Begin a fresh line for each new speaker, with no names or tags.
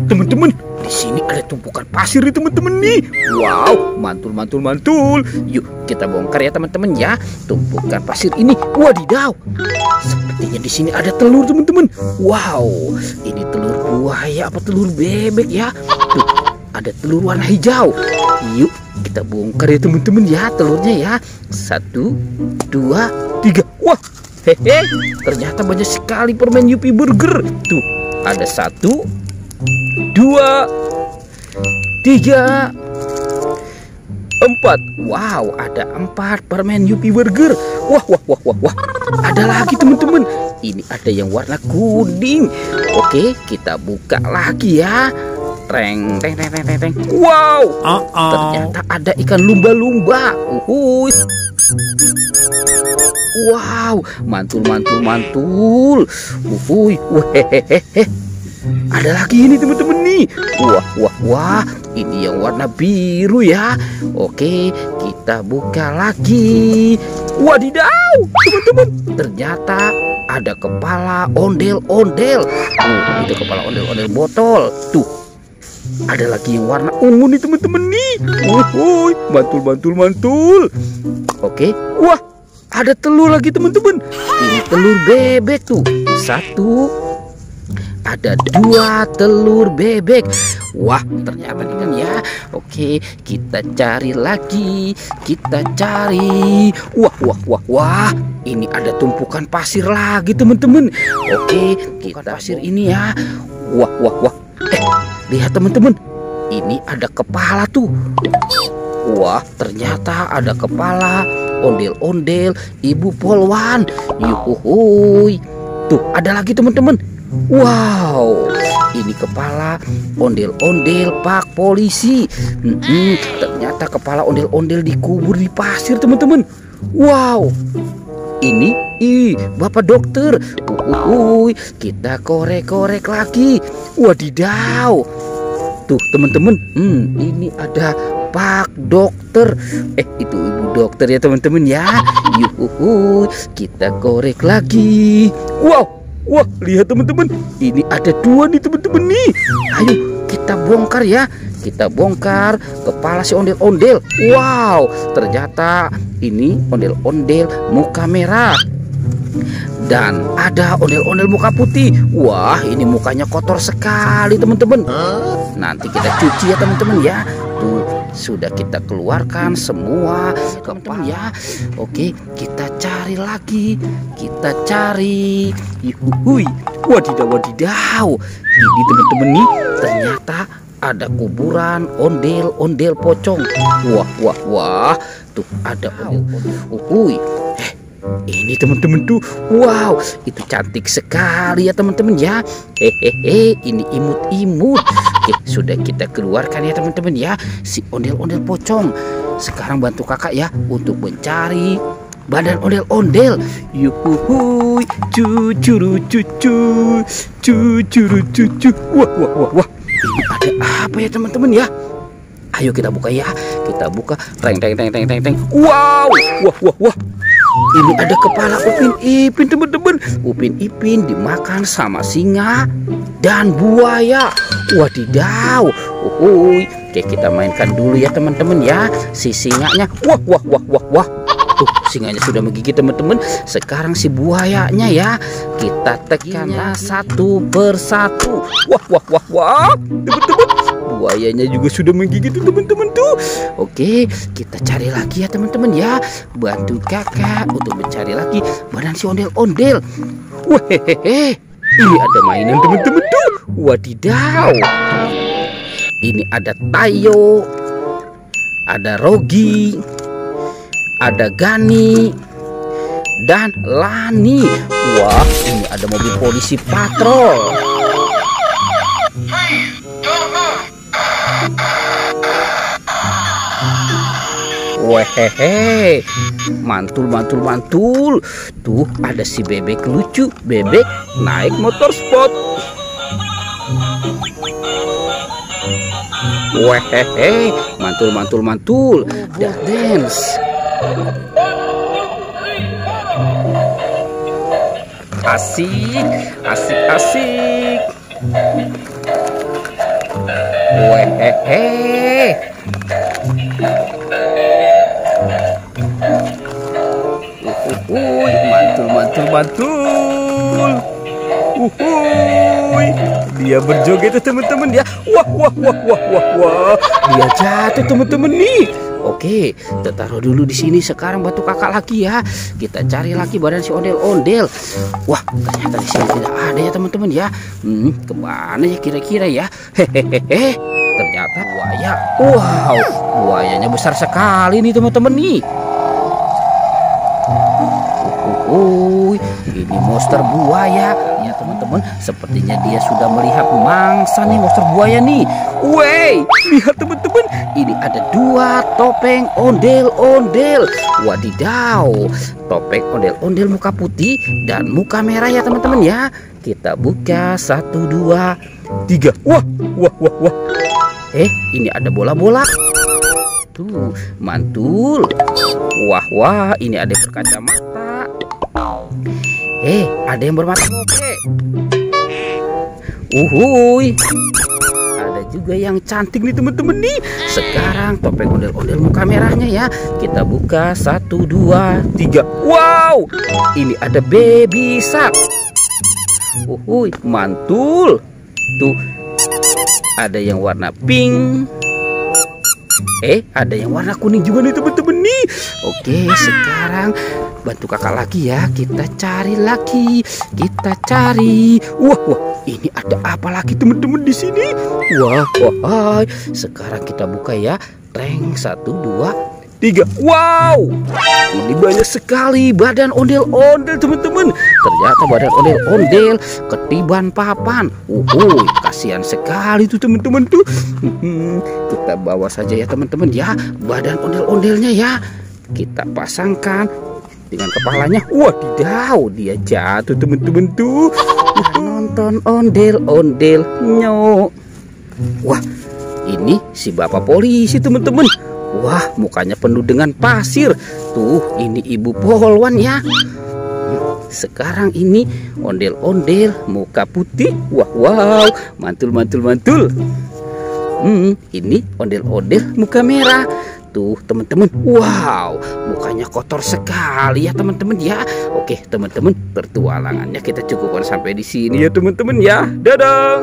teman-teman, di sini ada tumpukan pasir nih teman-teman nih. Wow, mantul. Yuk kita bongkar ya teman-teman ya. Tumpukan pasir ini. Wadidaw. Sepertinya di sini ada telur teman-teman. Wow, ini telur buaya apa telur bebek ya? Tuh, ada telur warna hijau. Yuk kita bongkar ya teman-teman ya telurnya ya. 1, 2, 3. Wah, hehe. Ternyata banyak sekali permen Yupi Burger. Tuh, ada 1, 2, 3, 4. Wow, ada 4 permen Yupi Burger. Wah. Ada lagi teman-teman. Ini ada yang warna kuning. Oke, kita buka lagi ya. Teng. Wow. Ternyata ada ikan lumba-lumba. Wow, mantul. Wehehehe. Ada lagi ini teman-teman nih. Wah, ini yang warna biru ya. Oke, kita buka lagi. Wadidaw, teman-teman. Ternyata ada kepala ondel-ondel. Itu kepala ondel-ondel botol. Tuh, ada lagi yang warna ungu nih teman-teman nih. Mantul. Oke, wah, ada telur lagi teman-teman. Ini telur bebek tuh. 1, ada 2 telur bebek. Wah, ternyata ini kan ya. Oke, kita cari lagi. Wah. Ini ada tumpukan pasir lagi teman-teman. Oke, kita pasir ini ya. Wah. Lihat teman-teman. Ini ada kepala tuh. Wah, ternyata ada kepala ondel-ondel Ibu Polwan. Yuhuhuy. Tuh, ada lagi teman-teman. Wow, ini kepala ondel-ondel Pak Polisi. Ternyata kepala ondel-ondel dikubur di pasir teman-teman. Wow, ini Bapak dokter. Kita korek-korek lagi. Wadidaw. Tuh teman-teman, ini ada Pak dokter. Itu Ibu dokter ya teman-teman ya. Kita korek lagi. Wah, lihat teman-teman. Ini ada 2 nih teman-teman nih. Ayo kita bongkar ya. Kita bongkar kepala si ondel-ondel. Wow, ternyata ini ondel-ondel muka merah. Dan ada ondel-ondel muka putih. Wah, ini mukanya kotor sekali teman-teman. Nanti kita cuci ya teman-teman ya. Tuh, sudah kita keluarkan semua teman-teman ya. Oke, kita cari lagi. Wadidaw. Ini teman-teman nih, ternyata ada kuburan ondel-ondel pocong. Wah. Tuh ada ondel. Ini teman-teman tuh. Wow, itu cantik sekali ya teman-teman ya. Ini imut-imut. Oke, sudah kita keluarkan ya teman-teman ya si ondel-ondel pocong. Sekarang bantu kakak ya untuk mencari badan ondel-ondel. Yuhuhuy, cucuru cucu. Wah. Ini ada apa ya teman-teman ya? Ayo kita buka ya. Kita buka. Teng. Wow. Wah. Ini ada kepala Upin Ipin teman-teman. Upin Ipin dimakan sama singa dan buaya. Wadidaw. Oke, kita mainkan dulu ya teman-teman ya si singanya. Wah. Tuh, singanya sudah menggigit teman-teman. Sekarang si buayanya ya. Kita tekannya satu persatu. Wah. Teman-teman, buayanya juga sudah menggigit tuh teman-teman tuh. Oke, kita cari lagi ya teman-teman ya. Bantu kakak untuk mencari lagi badan si ondel-ondel. Wehehe. Ini ada mainan teman-teman tuh. Wadidaw. Ini ada Tayo, ada Rogi, ada Gani, dan Lani. Wah, ini ada mobil polisi patrol. Wehehe, mantul. Tuh ada si bebek lucu. Bebek naik motor sport. Wehehe, mantul. Dance. Asik. Wehehe.
Mantul, mantul, mantul. Dia berjoget tuh teman-teman ya. Wah, wah, wah, wah, wah, wah.
Dia jatuh teman-teman nih. Oke, kita taruh dulu di sini. Sekarang bantu kakak lagi ya. Kita cari lagi badan si ondel-ondel. Wah, ternyata di sini tidak ada ya teman-teman ya. Kemana ya kira-kira ya? Hehehe. Ternyata buaya. Wow, buayanya besar sekali nih teman-teman nih. Ini monster buaya ya teman-teman. Sepertinya dia sudah melihat mangsa nih monster buaya nih. Wey, lihat teman-teman, ini ada 2 topeng ondel-ondel. Wadidaw, topeng ondel-ondel muka putih dan muka merah ya teman-teman ya. Kita buka 1, 2, 3. Wah, wah, wah, wah. Ini ada bola-bola. Tuh, mantul. Wah, wah, ini ada berkacamata. Ada yang bermata oke. Uhuy. Ada juga yang cantik nih teman-teman nih. Sekarang topeng ondel-ondel muka merahnya ya. Kita buka 1, 2, 3. Wow, ini ada baby shark. Uhuy, mantul. Tuh, ada yang warna pink. Ada yang warna kuning juga nih teman-teman nih. Oke, sekarang bantu kakak lagi ya. Kita cari lagi. Kita cari. Wah, wah, ini ada apa lagi teman-teman di sini? Wah, wah. Sekarang kita buka ya. Rank 1, 2, 3. Wow, ini banyak sekali badan ondel-ondel teman-teman. Ternyata badan ondel-ondel ketiban papan. Kasihan sekali tuh teman-teman tuh. Kita bawa saja ya teman-teman ya badan ondel-ondelnya ya. Kita pasangkan dengan kepalanya. Wadidaw, dia jatuh teman-teman tuh. Nonton ondel-ondel nyok. Wah, ini si bapak polisi teman-teman. Wah, mukanya penuh dengan pasir. Tuh, ini ibu polwan ya. Sekarang ini ondel-ondel muka putih. Wah, wow, mantul, mantul, mantul. Ini ondel-ondel muka merah. Tuh, teman-teman. Wow, mukanya kotor sekali ya teman-teman ya. Oke, teman-teman, pertualangannya kita cukupkan sampai di sini ya teman-teman ya. Dadah.